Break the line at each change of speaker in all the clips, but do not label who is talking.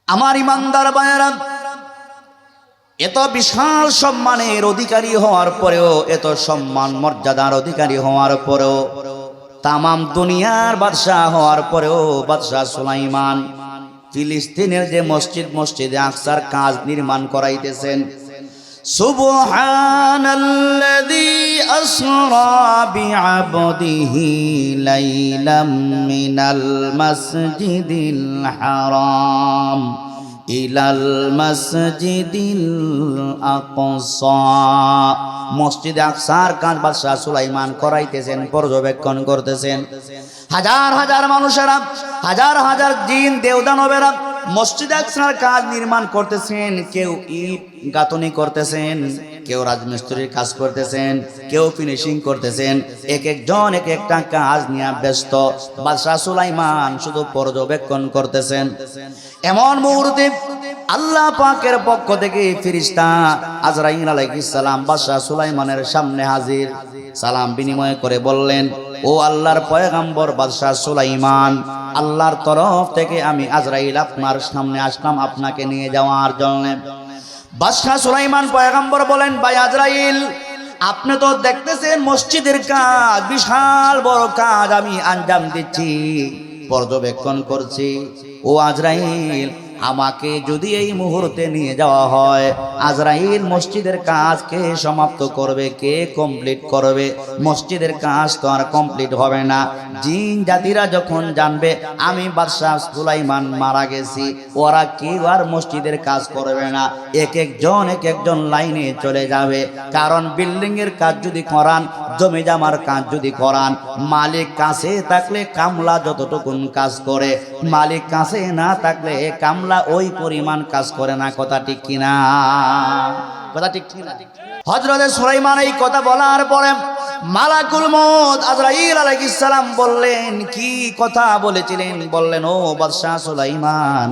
আমার ইমানদার ভাইয়েরা, এত বিশাল সম্মানের অধিকারী হওয়ার পরেও, এত সম্মান মর্যাদার অধিকারী হওয়ার পরেও, তামাম দুনিয়ার বাদশাহ হওয়ার পরেও বাদশাহ সুলাইমান ফিলিস্তিনের যে মসজিদে আকসার কাজ নির্মাণ করাইতেছেন। সুবহানাল্লাযী আসরা বিআবদিহি লাইলাম মিনাল মাসজিদিল হারাম ইলাল মাসজিদিল আকসা। মসজিদে আকসার কাজ বাদশাহ সুলাইমান করাইতেছেন, পর্যবেক্ষণ করতেছেন। হাজার হাজার মানুষেরা, হাজার হাজার জিন দেবদানবেরা মসজিদে আকসার কাজ নির্মাণ করতেছেন। কেউ ইট গাঁথনি করতেছেন, কেউ রাজমিস্ত্রির কাজ করতেছেন, কেউ ফিনিশিং করতেছেন। এক একজন এক একটা কাজ নিয়ে ব্যস্ত। বাদশাহ সুলাইমান শুধু পর্যবেক্ষণ করতেছেন। এমন মুহূর্তে আল্লাহ পাকের পক্ষ থেকে ফেরেশতা আজরাইল আলাইহিস সালাম বাদশাহ সুলাইমানের সামনে হাজির। সালাম বিনিময় করে বললেন, ও আল্লাহর পয়গম্বর বাদশাহ সুলাইমান, আল্লাহর তরফ থেকে আমি আজরাইল আপনার সামনে আসলাম আপনাকে নিয়ে যাওয়ার জন্য। বাদশাহ সুলাইমান পয়গম্বর বলেন, ভাই আজরাইল, আপনি তো দেখতেছেন মসজিদের কাজ, বিশাল বড় কাজ আমি আঞ্জাম দিচ্ছি, পর্যবেক্ষণ করছি। ও আজরাইল, আমাকে যদি এই মুহূর্তে নিয়ে যাওয়া হয়, আজরাইল মসজিদের কাজ কে সমাপ্ত করবে, কে কমপ্লিট করবে? মসজিদের কাজ তো আর কমপ্লিট হবে না। জিন জাতিরা যখন জানবে আমি বাদশাহ সুলাইমান মারা গেছি, ওরা কেউ আর মসজিদের কাজ করবে না। এক একজন লাইনে চলে যাবে। কারণ বিল্ডিং এর কাজ যদি করান, জমি জামার কাজ যদি করান, মালিক কাছে থাকলে কামলা যতটুকুন কাজ করে, মালিক কাছে না থাকলে কামলা ওই পরিমাণ কাজ করে না। কথা ঠিক কিনা? কথা ঠিক কিনা? হযরতে সুলাইমান এই কথা বলার পরে মালাকুল মউত আজরাইল আলাইহিস সালাম বললেন, কি কথা বলেছিলেন? বললেন, ও বাদশাহ সুলাইমান,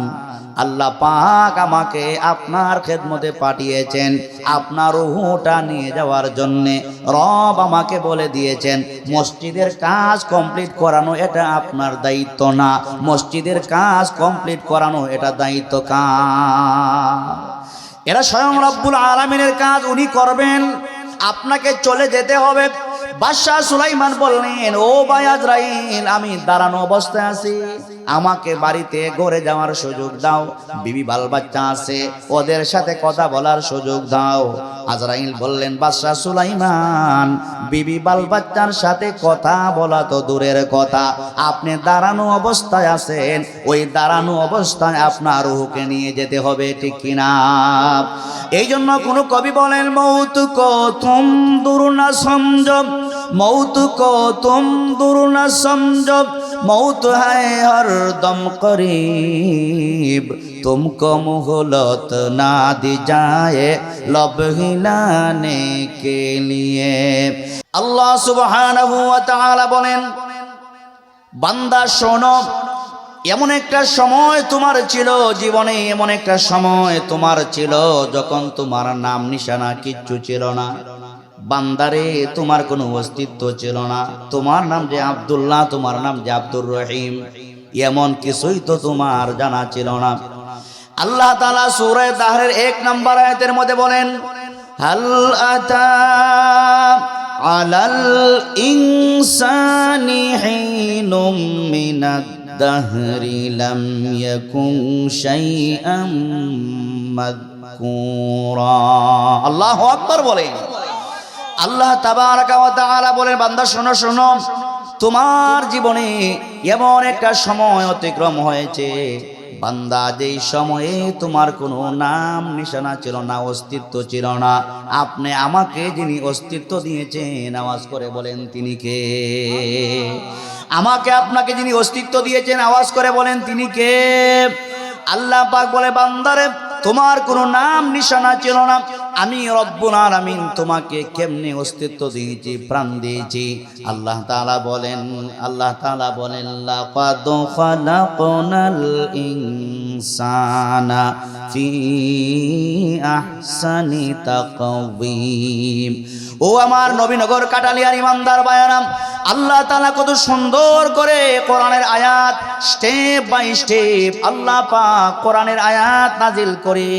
আল্লাহ পাক আমাকে আপনার খেদমতে পাঠিয়েছেন আপনার রূহটা নিয়ে যাওয়ার জন্য। রব আমাকে বলে দিয়েছেন মসজিদের কাজ কমপ্লিট করানো এটা আপনার দায়িত্ব না, মসজিদের কাজ কমপ্লিট করানো এটা দায়িত্ব কার? এরা স্বয়ং রব্বুল আলামিনের কাজ উনি করবেন, আপনাকে চলে যেতে হবে। বাদশাহ সুলাইমান বললেন, ও ভাই আজরাইল, আমি দাঁড়ানো অবস্থায় আছি, আমাকে বাড়িতে ঘরে যাওয়ার সুযোগ দাও। বিবি বাল বাচ্চা আছে, ওদের সাথে কথা বলার সুযোগ দাও। আজরাইল বললেন, বাদশাহ সুলাইমান, বিবি বাল বাচ্চার সাথে কথা বলা তো দূরের কথা, আপনি দাঁড়ানো অবস্থায় আছেন, ওই দাঁড়ানো অবস্থায় আপনার রূহকে নিয়ে যেতে হবে, ঠিক কিনা? এই জন্য কোন কবি বলেন, মৌত কো তুম দূর না সমঝো, मौत को तुम दूर न समझो, मौत है हर दम करीब, तुमको मोहलत ना दी जाए लब हिलाने के लिए। अल्लाह सुब्हानाहु वा ताआला बोलेन, बांदा शोनो, এমন একটা সময় তোমার ছিল জীবনে, এমন একটা সময় তোমার ছিল যখন তোমার নাম নিশানা কিচ্ছু ছিল না। বান্দারে, তোমার কোনো অস্তিত্ব ছিল না। তোমার নাম যে আব্দুল্লাহ, তোমার নাম যে আব্দুর রহিম, এমন কিছুই তো তোমার জানা ছিল না। আল্লাহ তাআলা সূরা দাহরের 1 নম্বর আয়াতের মধ্যে বলেন, হাল আতা আলাল ইনসানি হিনুম মিনাদ দাহরি লাম ইয়াকুন শাইআম মাযকুরা। আল্লাহু আকবার বলেন। আল্লাহ তাবারাকা ওয়া তাআলা বলেন, বান্দা শোনো শোনো, তোমার জীবনে এমন একটা সময় অতিক্রম হয়েছে বান্দা, যেই সময়ে তোমার কোনো নাম নিশানা ছিল না, অস্তিত্ব ছিল না। আপনি আমাকে যিনি অস্তিত্ব দিয়েছেন, আওয়াজ করে বলেন তিনি কে? আমাকে আপনাকে যিনি অস্তিত্ব দিয়েছেন, আওয়াজ করে বলেন তিনি কে? আল্লাহ পাক বলে, বান্দারে, তোমার কোনো নাম নিশানা ছিল না, আমি রব্বুল আলামিন তোমাকে কেমনে অস্তিত্ব দিয়েছি, প্রাণ দিয়েছি। আল্লাহ তাআলা বলেন লাকাদ খালাকনাল ইনসানা ফি আহসানি তাকওয়িম। ও আমার নবীনগর কাটালিয়ার ইমানদার ভাইয়েরা, আল্লাহ তাআলা কত সুন্দর করে কোরআনের আয়াত স্টেপ বাই স্টেপ আল্লাহ পাক কোরআনের আয়াত নাজিল করে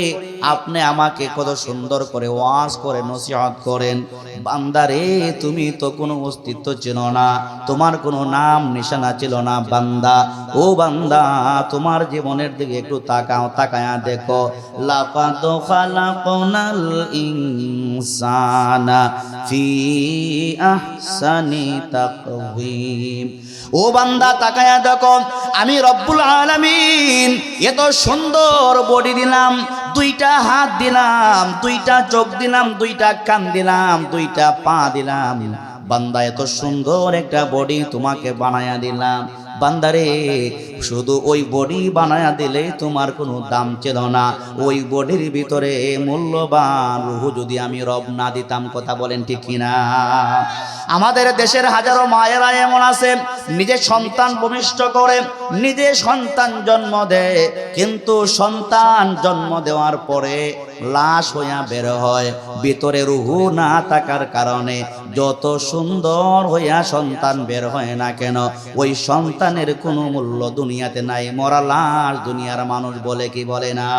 আপনি আমাকে কত সুন্দর করে ওয়াজ করে নসিহত করেন। বান্দারে তুমি তো কোনো অস্তিত্ব ছিল না, তোমার কোনো নাম নিশানা ছিল না বান্দা। ও বান্দা, তোমার জীবনের দিকে একটু তাকাও, তাকায়া দেখো। লাকাদ খালাকনাল ইনসানা ফি আহসানি তাকওয়িম। ও বান্দা তাকায়া দেখো, আমি রব্বুল আলামিন এত সুন্দর বডি দিলাম, দুইটা হাত দিলাম, দুইটা চোখ দিলাম, দুইটা কান দিলাম, দুইটা পা দিলাম। বান্দা এত সুন্দর একটা বডি তোমাকে বানায়া দিলাম। বান্দারে, শুধু ওই বডি বানায়া দিলে তোমার কোনো দাম ছিল না। ওই বডির ভিতরে মূল্যবান রূহ যদি আমি রব না দিতাম, কথা বলেন ঠিক কিনা? আমাদের দেশের হাজারো মায়েরা এমন আছে নিজে সন্তান ভূমিষ্ঠ করে, নিজে সন্তান জন্ম দেয়, কিন্তু সন্তান জন্ম দেওয়ার পরে লাশ হইয়া বের হয়, ভিতরে রূহ না থাকার কারণে যত সুন্দর হইয়া সন্তান বের হয় না কেন, ওই সন্তানের কোনো মূল্য দুনিয়াতে নাই। মরা লাশ দুনিয়ার মানুষ বলে কি বলে না?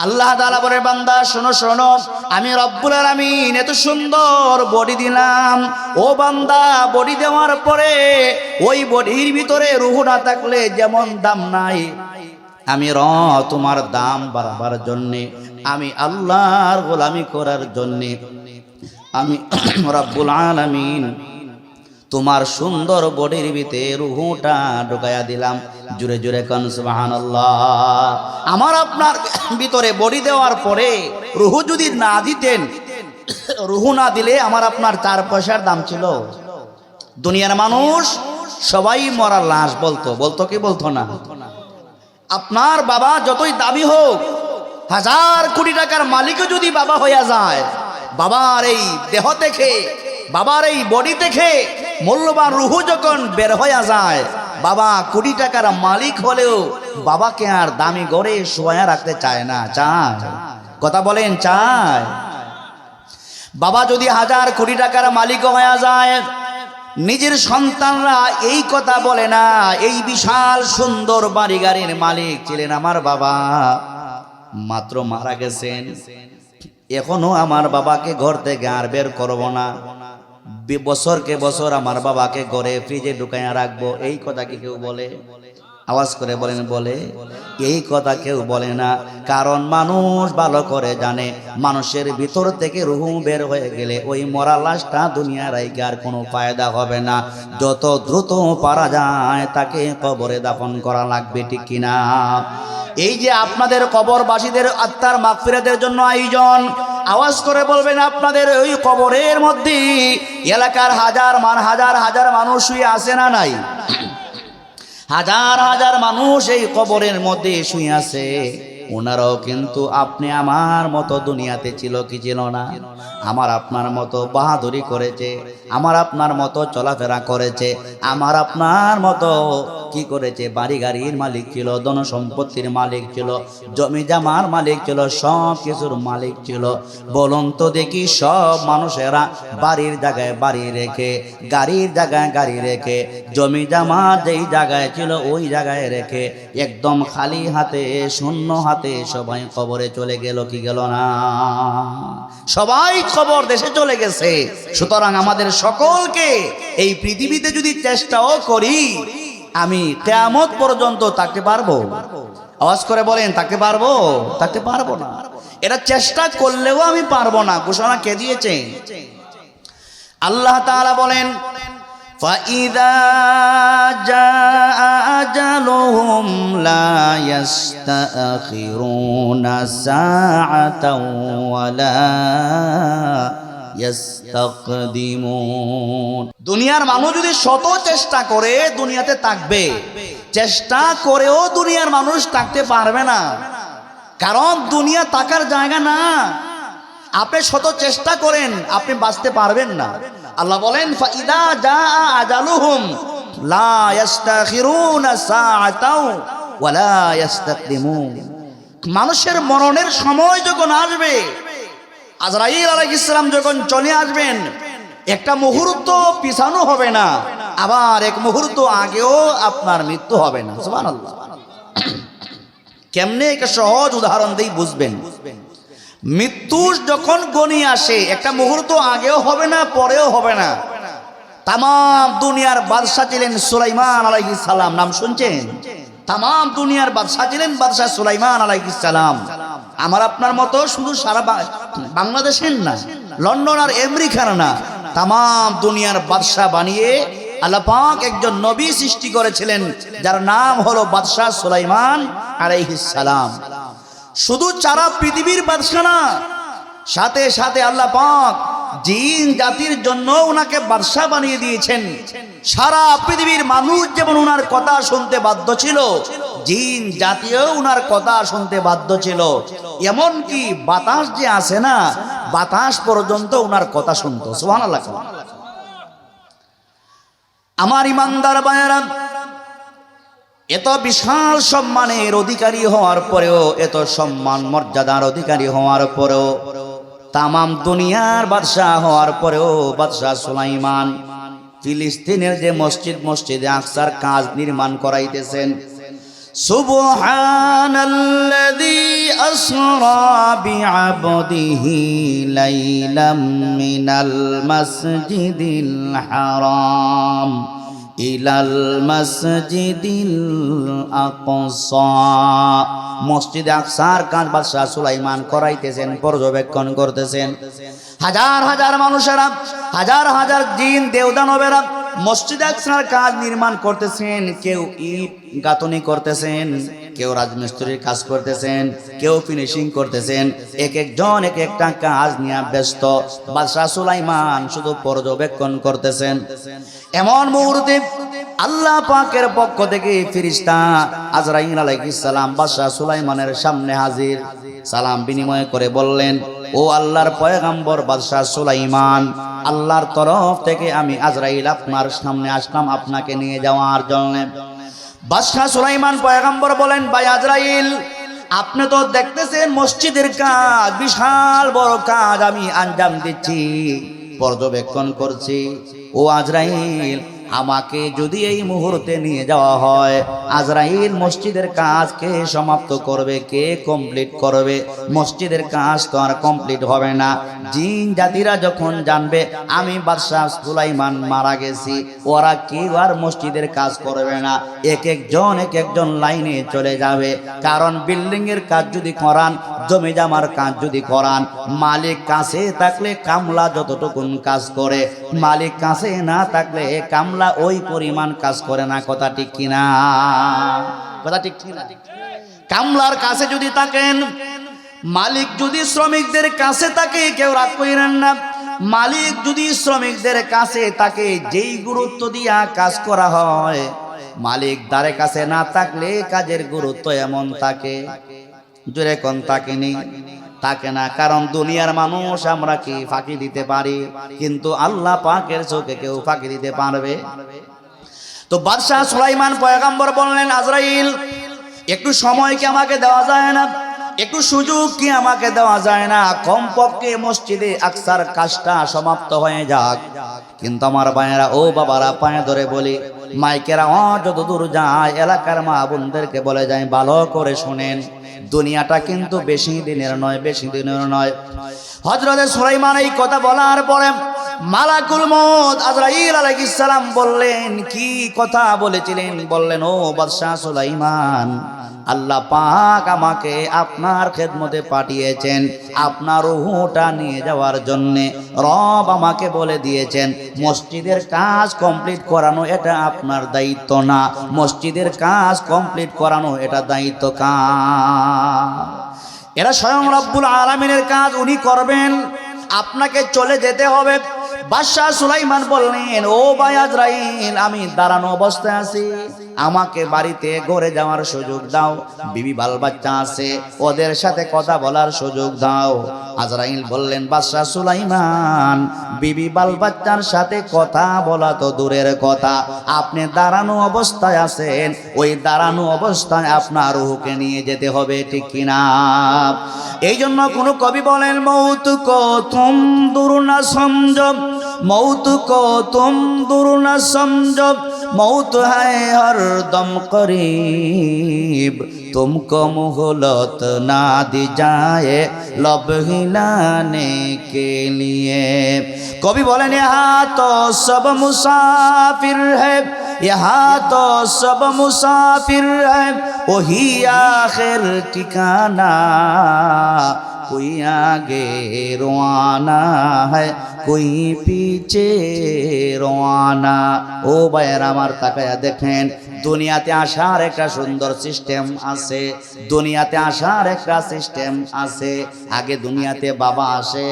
আল্লাহ তাআলা বলে, বান্দা শোনো শোনো, আমি রব্বুল আলামিন এত সুন্দর বডি দিলাম। ও বান্দা, বডি দেওয়ার পরে ওই বডির ভিতরে রূহ না থাকলে যেমন দাম নাই, আমি তোমার দাম বাড়াবার জন্যে, আমি আল্লাহর গোলামি করার জন্যে আমি রব্বুল আলামিন তোমার সুন্দর বডির ভিতরে রূহটা ঢুকাইয়া দিলাম। জোরে জোরে কোন সুবহানাল্লাহ। আমার আপনার ভিতরে বডি দেওয়ার পরে রূহ যদি না দিতেন, রূহ না দিলে আমার আপনার 4 পয়সার দাম ছিল। দুনিয়ার মানুষ সবাই মরা লাশ বলতো, বলতো কি বলতো না? আপনার বাবা যতই দাবি হোক, 1000 কোটি টাকার মালিকও যদি বাবা হইয়া যায়, বাবার এই দেহ থেকে, বাবার এই বডি থেকে মূল্যবান রূহ যখন বের হইয়া যায়, বাবা কোটি টাকার মালিক হলেও বাবাকে আর দামি ঘরে শোয়া রাখতে চায় না। চায়? কথা বলেন, চায়? বাবা যদি 1000 কোটি টাকার মালিক হইয়া যায়, নিজের সন্তানরা এই কথা বলে না, এই বিশাল সুন্দর বাড়ি গাড়ির মালিক ছিলেন আমার বাবা, মাত্র মারা গেছেন, এখনো আমার বাবাকে ঘর থেকে আর বের করবো না, বছরকে বছর আমার বাবাকে ঘরে ফ্রিজে ঢুকাইয়া রাখবো। এই কথা কি কেউ বলে? আওয়াজ করে বলেন, বলে? এই কথা কেউ বলে না। কারণ মানুষ ভালো করে জানে, মানুষের ভিতর থেকে রূহ বের হয়ে গেলে ওই মরা লাশটা দুনিয়ার আইকে আর কোনো ফায়দা হবে না। যত দ্রুত পারা যায় তাকে কবরে দাফন করা লাগবে, ঠিক কিনা? এই যে আপনাদের কবরবাসীদের আত্মার মাগফিরাতের জন্য আয়োজন, আওয়াজ করে বলবেন, আপনাদের ওই কবরের মধ্যে এলাকার হাজার হাজার মানুষ শুয়ে আছে না নাই? হাজার হাজার মানুষ এই কবরের মধ্যে শুয়ে আছে। ওনারাও কিন্তু আপনি আমার মতো দুনিয়াতে ছিল কি ছিল না? আমার আপনার মতো বাহাদুরি করেছে, আমার আপনার মতো চলাফেরা করেছে, আমার আপনার মতো কি করেছে? বাড়ি গাড়ির মালিক ছিল, ধন সম্পত্তির মালিক ছিল, জমি জামার মালিক ছিল, সব কিছুর মালিক ছিল। বলুন তো দেখি, সব মানুষেরা বাড়ির জায়গায় বাড়ি রেখে, গাড়ির জায়গায় গাড়ি রেখে, জমি জামা যেই জায়গায় ছিল ওই জায়গায় রেখে একদম খালি হাতে, শূন্য হাতে সবাই কবরে চলে গেল কি গেল না? সবাই কবর দেশে চলে গেছে। সুতরাং আমাদের সকলকে এই পৃথিবীতে যদি চেষ্টাও করি, আমি কিয়ামত পর্যন্ত থাকতে পারবো? আওয়াজ করে বলেন, থাকতে পারবো? থাকতে পারবো না। এটা চেষ্টা করলেও আমি পারবো না। ঘোষণা কে দিয়েছে? আল্লাহ তাআলা বলেন, فَإِذَا جَاءَ أَجَلُهُمْ لَا يَسْتَأْخِرُونَ سَاعَةً وَلَا يَسْتَقْدِمُونَ। দুনিয়ার মানুষ যদি শত চেষ্টা করে দুনিয়াতে থাকবে, চেষ্টা করেও দুনিয়ার মানুষ থাকতে পারবে না। কারণ দুনিয়া থাকার জায়গা না। আপনি শত চেষ্টা করেন, আপনি বাঁচতে পারবেন না। আল্লাহ বলেন, ফাইদা জাআ আজালুহুম লা ইস্তাখিরুনা সাআতাও ওয়ালা ইস্তাকদিমুন। মানুষের মরণের সময় যখন আসবে, আজরাইল আলাইহিস সালাম যখন চলে আসবেন, একটা মুহূর্ত পিছানো হবে না, আবার এক মুহূর্ত আগেও আপনার মৃত্যু হবে না। সুবহানাল্লাহ। কেমনে একটা সহজ উদাহরণ দেই বুঝবেন। মৃত্যু যখন গণিয়ে আসে একটা মুহূর্ত আগেও হবে না, পরেও হবে না। তাম দুনিয়ার বাদশা ছিলেন সুলাইমান আলাইহিস সালাম, নাম শুনছেন? তাম দুনিয়ার বাদশা ছিলেন বাদশা সুলাইমান আলাইহিস সালাম। আমার আপনার মতো শুধু সারা বাংলাদেশের না, লন্ডন আর আমেরিকার না, তাম দুনিয়ার বাদশা বানিয়ে আল্লাহ পাক একজন নবী সৃষ্টি করেছিলেন, যার নাম হলো বাদশা সুলাইমান আলাইহিস সালাম। শুধু সারা পৃথিবীর বাদশা না, সাথে সাথে আল্লাহ পাক জিন জাতির জন্য উনাকে বাদশা বানিয়ে দিয়েছেন। সারা পৃথিবীর মানুষ যেমন উনার কথা শুনতে বাধ্য ছিল, জিন জাতীয় উনার কথা শুনতে বাধ্য ছিল। এমনকি বাতাস যে আছে না, বাতাস পর্যন্ত উনার কথা শুনতো। সুবহানাল্লাহ। আমার ইমানদার ভাইয়েরা, এত বিশাল সম্মানের অধিকারী হওয়ার পরেও, এত সম্মান মর্যাদার অধিকারী হওয়ার পরেও, তামাম দুনিয়ার বাদশাহ হওয়ার পরেও বাদশাহ সুলাইমান ফিলিস্তিনের যে মসজিদে আকসার কাজ নির্মাণ করাইতেছেন। সুবহানাল্লাযী আসরা বিআবদিহি লাইলাম মিনাল মাসজিদিল হারাম ইলাল মাসজিদিল আকসা। মসজিদে আকসার কাজ বাদশাহ সুলাইমান করাইতেছেন, পর্যবেক্ষণ করতেছেন। হাজার হাজার মানুষেরা, হাজার হাজার জিন দেবদানবেরা মসজিদে আকসার কাজ নির্মাণ করতেছেন। কেউ ইট গাঁথনি করতেছেন, কেউ রাজমিস্ত্রির কাজ করতেছেন, কেউ ফিনিশিং করতেছেন। এক একজন এক একটা কাজ নিয়ে ব্যস্ত। বাদশাহ সুলাইমান শুধু পর্যবেক্ষণ করতেছেন। এমন মুহূর্তে আল্লাহ পাকের পক্ষ থেকে ফেরেশতা আজরাইল আলাইহিস সালাম বাদশাহ সুলাইমানের সামনে হাজির। সালাম বিনিময় করে বললেন, ও আল্লাহর পয়গম্বর বাদশাহ সুলাইমান, আল্লাহর তরফ থেকে আমি আজরাইল আপনার সামনে আসলাম আপনাকে নিয়ে যাওয়ার জন্য। বাদশাহ সুলাইমান পয়গম্বর বলেন, ভাই আজরাইল, আপনি তো দেখতেছেন মসজিদের কাজ, বিশাল বড় কাজ আমি আঞ্জাম দিচ্ছি, পর্যবেক্ষণ করছি। ও আজরাইল, আমাকে যদি এই মুহূর্তে নিয়ে যাওয়া হয়, আজরাইল মসজিদের কাজ কে সমাপ্ত করবে, কে কমপ্লিট করবে? মসজিদের কাজ তো আর কমপ্লিট হবে না। জিন জাতিরা যখন জানবে আমি বাদশাহ সুলাইমান মারা গেছি, ওরা কেউ আর মসজিদের কাজ করবে না। এক একজন লাইনে চলে যাবে। কারণ বিল্ডিং এর কাজ যদি করান, জমি জামার কাজ যদি করান, মালিক কাছে থাকলে কামলা যতটুকুন কাজ করে, মালিক কাছে না থাকলে কামলা ওই পরিমাণ কাজ করে না। কথা ঠিক কিনা? কথা ঠিক কিনা? কামলার কাছে যদি থাকেন, মালিক যদি শ্রমিকদের কাছে থাকে, কেউ রাগ করেন না, মালিক যদি শ্রমিকদের কাছে থাকে, যেই গুরুত্ব দিয়া কাজ করা হয়, মালিক দ্বারে কাছে না থাকলে কাজের গুরুত্ব এমন থাকে, জোরে কোন থাকেনি? থাকে না। কারণ দুনিয়ার মানুষ আমরা কি ফাঁকি দিতে পারি, কিন্তু আল্লাহ পাকের চোখে কেউ ফাঁকি দিতে পারবে? তো বাদশাহ সুলাইমান পয়গম্বর বললেন, আজরাইল, একটু সময় কি আমাকে দেওয়া যায় না? একটু সুযোগ কি আমাকে দেওয়া যায় না? কমপক্ষে মসজিদে আকসার কাজটা সমাপ্ত হয়ে যাক। কিন্তু আমার ভাইয়েরা, ও বাবারা, পায়ে ধরে বলি, মাইকেরা যত দূর যায়, এলাকার মা বোনদেরকে বলে যায়, ভালো করে শুনেন, দুনিয়াটা কিন্তু বেশি দিনের নয়, বেশি দিনের নয়। হযরতে সুলাইমান এই কথা বলার পরে মালাকুল মউত আজরাইল আলাইহিস সালাম বললেন, কি কথা বলেছিলেন? বললেন, ও বাদশাহ সুলাইমান, আল্লাহ পাক আমাকে আপনার খেদমতে পাঠিয়েছেন আপনার রূহটা নিয়ে যাওয়ার জন্য। রব আমাকে বলে দিয়েছেন, মসজিদের কাজ কমপ্লিট করানো এটা আপনার দায়িত্ব না, মসজিদের কাজ কমপ্লিট করানো এটা দায়িত্ব কার? এরা স্বয়ং রব্বুল আলামিনের কাজ উনি করবেন, আপনাকে চলে যেতে হবে। বাদশাহ সুলাইমান বললেন, ও ভাই আজরাইল, আমি দাঁড়ানো অবস্থায় আছি, আমাকে বাড়িতে ঘরে যাওয়ার সুযোগ দাও, বিবি বাল বাচ্চা আছে, ওদের সাথে কথা বলার সুযোগ দাও। আজরাইল বললেন, বাদশাহ সুলাইমান, বিবি বাল বাচ্চার সাথে কথা বলা তো দূরের কথা, আপনি দাঁড়ানো অবস্থায় আছেন, ওই দাঁড়ানো অবস্থায় আপনার রূহকে নিয়ে যেতে হবে, ঠিক কিনা? এই জন্য কোন কবি বলেন, মৌত কো তুম দূর না সমঝো, मौत को तुम दूर न समझो, मौत है हर दम करीब, तुमको मोहलत ना दी जाए लब हिलाने के लिए। कवि बोलेन यहाँ तो सब मुसाफिर है, यहाँ तो सब मुसाफिर है, वही आखिर ठिकाना, कोई आगे रवाना है, कोई पीछे रवाना। ও ভাইয়েরা আমার তাকায়া দেখেন, দুনিয়াতে আসার একটা সুন্দর সিস্টেম আছে, দুনিয়াতে আসার একটা সিস্টেম আছে। আগে দুনিয়াতে বাবা আসে,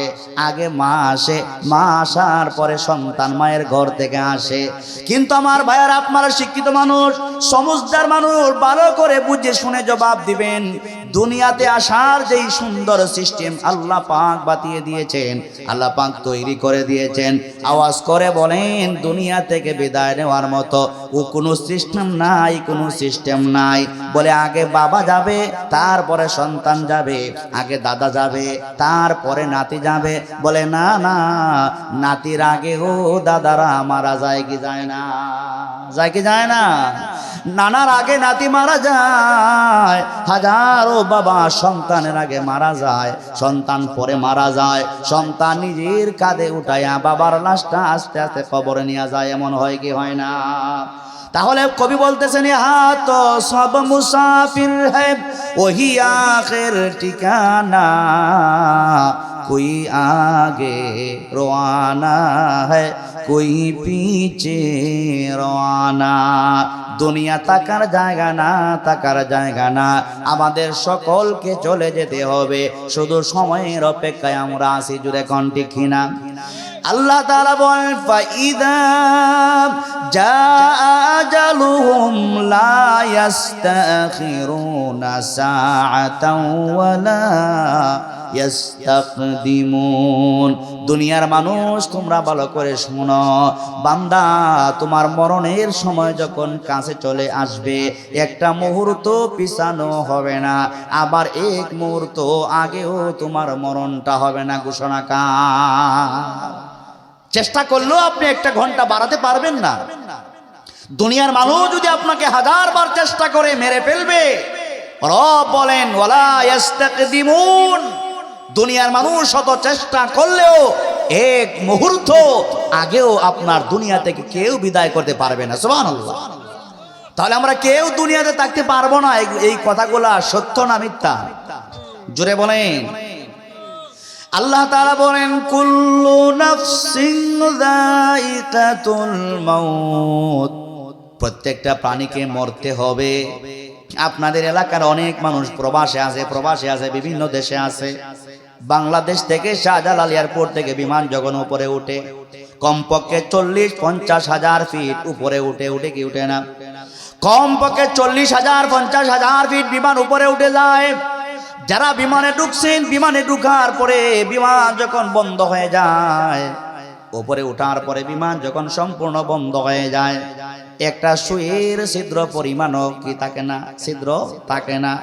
আগে মা আসে, মা আসার পরে সন্তান মায়ের ঘর থেকে আসে। কিন্তু আমার ভাইয়েরা, আপনারা শিক্ষিত মানুষ, সমজদার মানুষ, ভালো করে বুঝে শুনে জবাব দিবেন। দুনিয়াতে আসার যেই সুন্দর সিস্টেম আল্লাহ পাক বাতিয়ে দিয়েছেন, আল্লাহ পাক তৈরি করে দিয়েছেন, আওয়াজ করে বলেন দুনিয়া থেকে বিদায় নেওয়ার মতো ও কোনো সিস্টেম নাই, কোনো সিস্টেম নাই। বলে আগে বাবা যাবে, তারপরে সন্তান যাবে, আগে দাদা যাবে, তারপরে নাতি যাবে। বলে না না, নাতির আগে ও দাদারা মারা যায় কি যায় না? যায় কি যায় না? নানার আগে নাতি মারা যায়, হাজারো বাবা সন্তানের আগে মারা যায়, সন্তান পরে মারা যায়, সন্তান নিজের কাঁধে উঠাইয়া বাবার লাশটা আস্তে আস্তে কবরে নিয়ে যায়। এমন হয় কি হয় না? তাহলে কবি বলতেছেন यहाँ तो सब मुसाफिर है, वही आखिर ठिकाना, कोई आगे रवाना है, कोई पीछे रवाना। দুনিয়া তাকার জায়গা না, তাকার জায়গা না। আমাদের সকলকে চলে যেতে হবে, শুধু সময়ের অপেক্ষায় আমরা আছি। জুড়ে কোন ঠিক কিনা? আল্লাহ তাআলা বলেন ফাইদা জাআ আজালুহুম লা ইস্তাখিরুনা সাআতাও ওয়ালা ইস্তাকদিমুন। দুনিয়ার মানুষ তোমরা ভালো করে শোনো, বান্দা তোমার মরণের সময় যখন কাছে চলে আসবে, একটা মুহূর্ত পিছানো হবে না, আবার এক মুহূর্ত আগেও তোমার মরণটা হবে না। ঘোষণা কার? চেষ্টা করলেও আপনি একটা ঘন্টা বাড়াতে পারবেন না। দুনিয়ার মানুষ যদি আপনাকে 1000 বার চেষ্টা করে মেরে ফেলবে, রব বলেন ওয়ালা ইস্তাকদিমুন। দুনিয়ার মানুষ শত চেষ্টা করলেও এক মুহূর্ত আগেও আপনার দুনিয়া থেকে কেউ বিদায় করতে পারবে না। সুবহানাল্লাহ। তাহলে আমরা কেউ দুনিয়াতে থাকতে পারবো না। এই কথাগুলা সত্য না মিথ্যা? জোরে বলেন। আল্লাহ তাআলা বলেন কুল্লু নাফসিন যায়িকাতুল মাউত। প্রত্যেকটা প্রাণীকে মরতে হবে। আপনাদের এলাকার অনেক মানুষ প্রবাসে আছে, বিভিন্ন দেশে আছে। বাংলাদেশ থেকে শাহজালাল এয়ারপোর্ট থেকে বিমান যখন উপরে উঠে, কমপক্ষে 40-50 হাজার ফিট উপরে উঠে কি উঠে না? কমপক্ষে 40,000-50 হাজার ফিট বিমান উপরে উঠে যায়। যারা বিমানে ঢুকছেন, বিমানে ঢুকার পরে বিমান যখন বন্ধ হয়ে যায়, উপরে ওঠার পরে বিমান যখন সম্পূর্ণ বন্ধ হয়ে যায়, একটা সুইয়ের ছিদ্র পরিমাণও কি থাকে না? ছিদ্র থাকে না।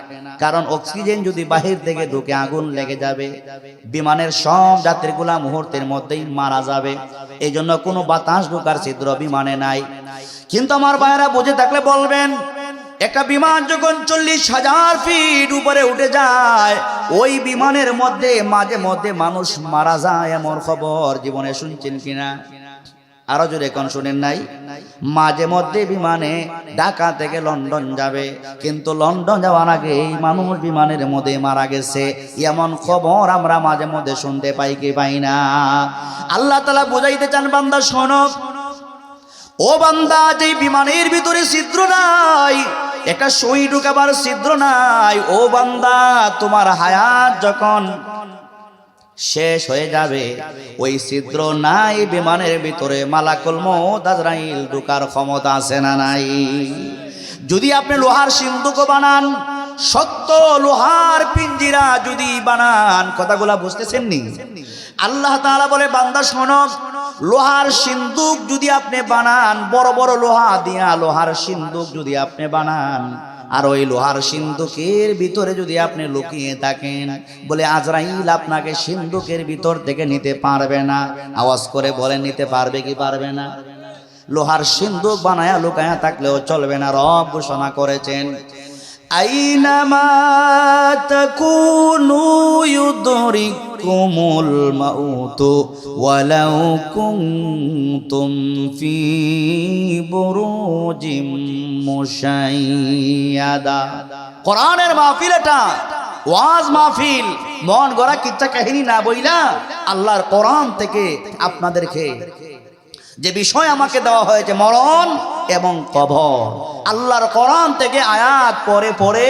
কারণ অক্সিজেন যদি বাহির থেকে ঢুকে আগুন লেগে যাবে, বিমানের সব যাত্রীগুলা মুহূর্তের মধ্যেই মারা যাবে। এই জন্য কোনো বাতাস ঢোকার ছিদ্র বিমানে নাই। কিন্তু আমার ভাইয়েরা বুঝে থাকলে বলবেন, একটা বিমান যখন 40,000 ফিট উপরে উঠে যায়, ওই বিমানের মধ্যে মাঝে মধ্যে মানুষ মারা যায়, এমন খবর জীবনে শুনছেন কিনা? আরো জোরে কোন শুনেন নাই? মাঝে মধ্যে বিমানে ঢাকা থেকে লন্ডন যাবে, কিন্তু লন্ডন যাওয়ার আগে এই মানুষ বিমানের মধ্যে মারা গেছে, এমন খবর আমরা মাঝে মধ্যে শুনতে পাই কি পাই না? আল্লাহ তাআলা বুঝাইতে চান, বান্দা শোনো, ও বান্দা, যে বিমানের ভিতরে ছিদ্র নাই, একটা সুই ঢুকাবার ছিদ্র নাই, ও বান্দা, তোমার হায়াত যখন শেষ হয়ে যাবে, ওই ছিদ্র নাই বিমানের ভিতরে, মালাকুল মউত আজরাইল ঢুকার ক্ষমতা আছে না নাই? যদি আপনি লোহার সিন্দুক বানান, সত্য লোহার পিঞ্জিরা যদি বানান, কথাগুলা বুঝতেছেন নি? আল্লাহ তাআলা বলে, বান্দা শোনো, লোহার সিন্দুক যদি আপনি বানান, বড় বড় লোহা দিয়া লোহার সিন্দুক যদি আপনি বানান, আর ওই লোহার সিন্ধুকের ভিতরে যদি আপনি লুকিয়ে থাকেন, বলে আজরাইল আপনাকে সিন্ধুকের ভিতর থেকে নিতে পারবে না। আওয়াজ করে বলেন, নিতে পারবে কি পারবে না? লোহার সিন্ধুক বানায়া লুকায়া থাকলেও চলবে না। রব ঘোষণা করেছেন, আইনামা তাকুনু ইউদরিকুমুল মাউতু ওয়ালাউ কুনতুম ফি বুরুজিম মুশাইয়াদা। কোরআনের মাহফিল এটা, ওয়াজ মাহফিল, মন গড়া কিচ্ছা কাহিনী না বইলা আল্লাহর কোরআন থেকে আপনাদেরকে যে বিষয় আমাকে দেওয়া হয়েছে, মরণ এবং কবর, আল্লাহর কোরআন থেকে আয়াত পড়ে পড়ে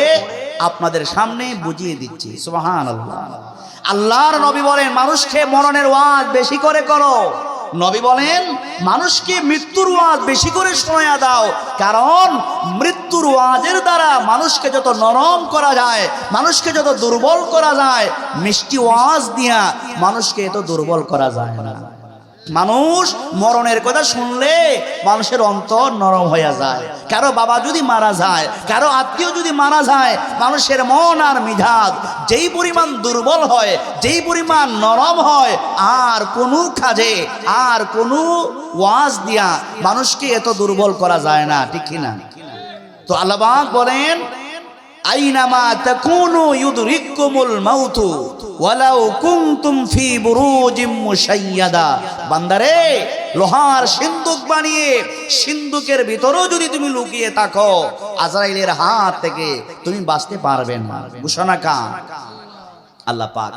আপনাদের সামনে বুঝিয়ে দিচ্ছি। সুবহানাল্লাহ। আল্লাহর নবী বলেন, মানুষকে মরণের ওয়াজ বেশি করে করো। নবী বলেন, মানুষকে মৃত্যুর ওয়াজ বেশি করে শোনায়া দাও, কারণ মৃত্যুর ওয়াজের দ্বারা মানুষকে যত নরম করা যায়, মানুষকে যত দুর্বল করা যায়, মিষ্টি ওয়াজ দিয়া মানুষকে এত দুর্বল করা যায় না। মানুষ মরণের কথা শুনলে মানুষের অন্তর নরম হয়ে যায়। কারো বাবা যদি মারা যায়, কারো আত্মীয় যদি মারা যায়, মানুষের মন আর মিজাজ যেই পরিমাণ দুর্বল হয়, যেই পরিমাণ নরম হয়, আর কোনো কাজে আর কোনো ওয়াজ দিয়া মানুষকে এত দুর্বল করা যায় না, ঠিক কিনা? তো আল্লাহ পাক বলেন, আইনামা তাকুনু ইউদরিকুমুল মাউতু ওয়ালাউ কুনতুম ফি বুরুজিম মুশাইয়াদা। বান্দারে, লোহার সিন্ধুক বানিয়ে সিন্ধুকের ভিতরেও যদি তুমি লুকিয়ে থাকো, আজরাইলের হাত থেকে তুমি বাঁচতে পারবে না। ঘোষণা কার? আল্লাহ পাক।